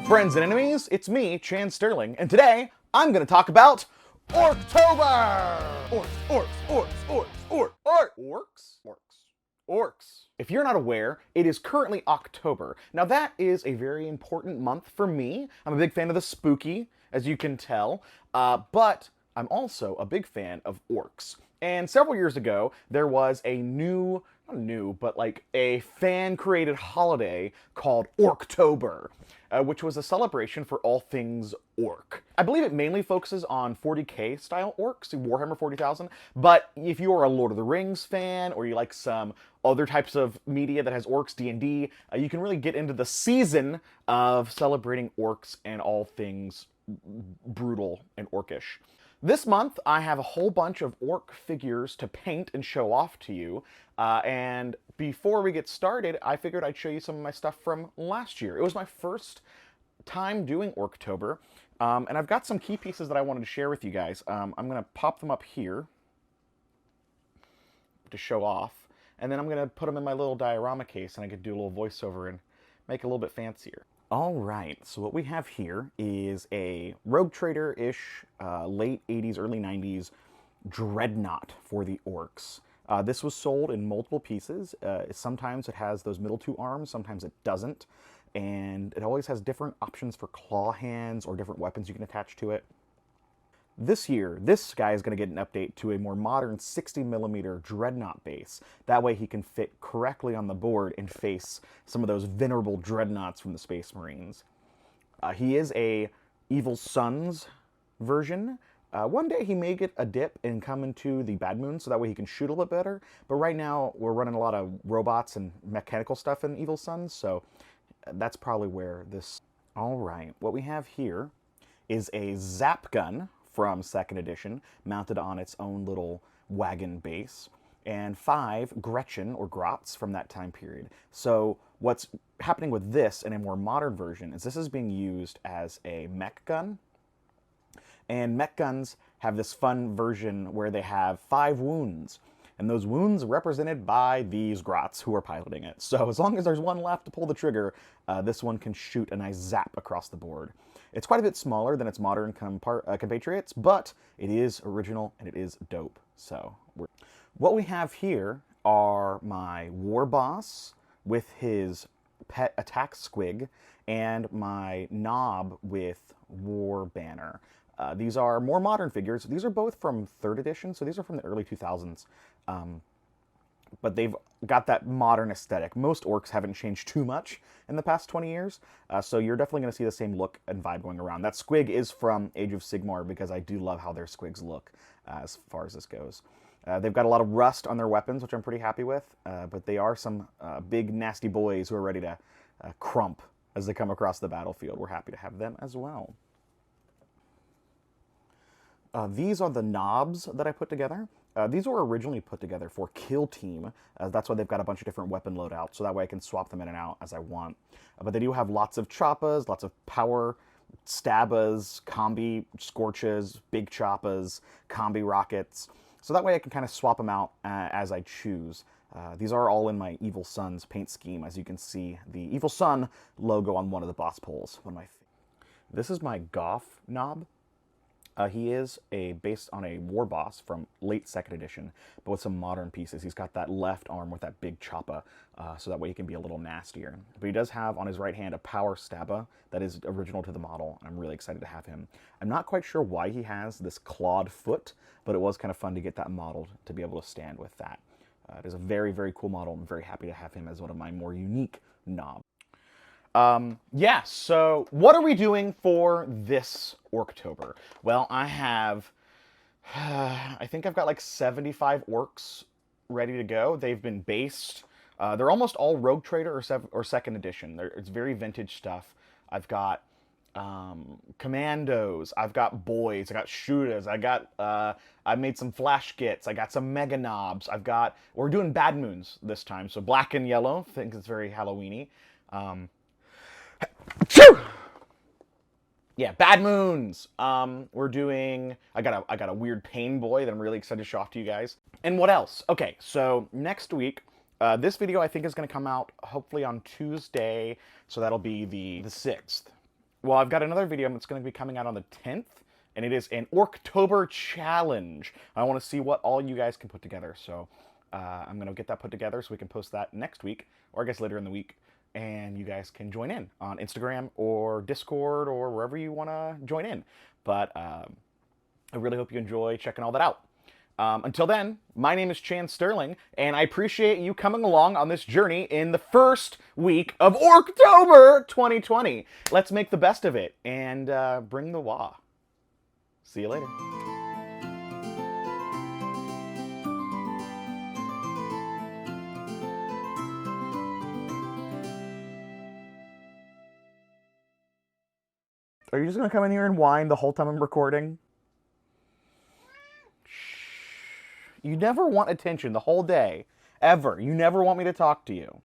Friends and enemies, it's me, Chan Sterling, and today I'm gonna talk about Orktober! Orcs. If you're not aware, it is currently October. Now that is a very important month for me. I'm a big fan of the spooky, as you can tell, but I'm also a big fan of orcs. And several years ago, there was a not new, but like a fan-created holiday called Orktober, which was a celebration for all things orc. I believe it mainly focuses on 40k style orcs, Warhammer 40,000, but if you are a Lord of the Rings fan, or you like some other types of media that has orcs, D&D, you can really get into the season of celebrating orcs and all things brutal and orcish. This month, I have a whole bunch of orc figures to paint and show off to you, and before we get started, I figured I'd show you some of my stuff from last year. It was my first time doing Orktober, and I've got some key pieces that I wanted to share with you guys. I'm going to pop them up here to show off, and then I'm going to put them in my little diorama case, and I could do a little voiceover and make it a little bit fancier. Alright, so what we have here is a Rogue Trader-ish, late 80s, early 90s dreadnought for the orcs. This was sold in multiple pieces. Sometimes it has those middle two arms, sometimes it doesn't. And it always has different options for claw hands or different weapons you can attach to it. This year, this guy is going to get an update to a more modern 60mm dreadnought base. That way he can fit correctly on the board and face some of those venerable dreadnoughts from the Space Marines. He is a Evil Sunz version. One day he may get a dip and come into the Bad Moon, so that way he can shoot a little bit better. But right now, we're running a lot of robots and mechanical stuff in Evil Sunz, so that's probably where this... Alright, what we have here is a Zap gun from 2nd edition, mounted on its own little wagon base, and 5 Gretchen, or Grots, from that time period. So what's happening with this in a more modern version is this is being used as a mech gun, and mech guns have this fun version where they have 5 wounds, and those wounds are represented by these Grots who are piloting it. So as long as there's one left to pull the trigger, this one can shoot a nice zap across the board. It's quite a bit smaller than its modern compatriots, but it is original and it is dope. So what we have here are my war boss with his pet attack squig and my knob with war banner. These are more modern figures. These are both from 3rd edition, so these are from the early 2000s. But they've got that modern aesthetic. Most orcs haven't changed too much in the past 20 years, so you're definitely going to see the same look and vibe going around. That squig is from Age of Sigmar, because I do love how their squigs look as far as this goes. They've got a lot of rust on their weapons, which I'm pretty happy with, but they are some big nasty boys who are ready to krump as they come across the battlefield. We're happy to have them as well. These are the knobs that I put together. These were originally put together for Kill Team. That's why they've got a bunch of different weapon loadouts, so that way I can swap them in and out as I want. But they do have lots of choppas, lots of power stabbas, combi scorches, big choppas, combi rockets. So that way I can kind of swap them out as I choose. These are all in my Evil Sunz paint scheme. As you can see, the Evil Sun logo on one of the boss poles. This is my Goff knob. He is based on a war boss from late 2nd edition, but with some modern pieces. He's got that left arm with that big choppa, so that way he can be a little nastier. But he does have on his right hand a power stabba that is original to the model, and I'm really excited to have him. I'm not quite sure why he has this clawed foot, but it was kind of fun to get that modeled to be able to stand with that. It is a very, very cool model. I'm very happy to have him as one of my more unique knobs. Yeah, so what are we doing for this Orktober? Well, I have, I think I've got like 75 orcs ready to go. They've been based. They're almost all Rogue Trader or 2nd edition. It's very vintage stuff. I've got commandos, I've got boys, I got shooters, I made some flash kits, I got some mega knobs, we're doing Bad Moons this time, so black and yellow. I think it's very Halloween-y. Yeah, Bad Moons. We're doing. I got a weird pain boy that I'm really excited to show off to you guys. And what else? Okay, so next week, this video I think is going to come out hopefully on Tuesday, so that'll be the 6th. Well, I've got another video that's going to be coming out on the 10th, and it is an Orktober challenge. I want to see what all you guys can put together, so I'm going to get that put together so we can post that next week, or I guess later in the week, and you guys can join in on Instagram or Discord or wherever you want to join in. But I really hope you enjoy checking all that out. Until then, my name is Chan Sterling, and I appreciate you coming along on this journey in the first week of Orktober 2020. Let's make the best of it and bring the wah. See you later. Are you just going to come in here and whine the whole time I'm recording? You never want attention the whole day, ever. You never want me to talk to you.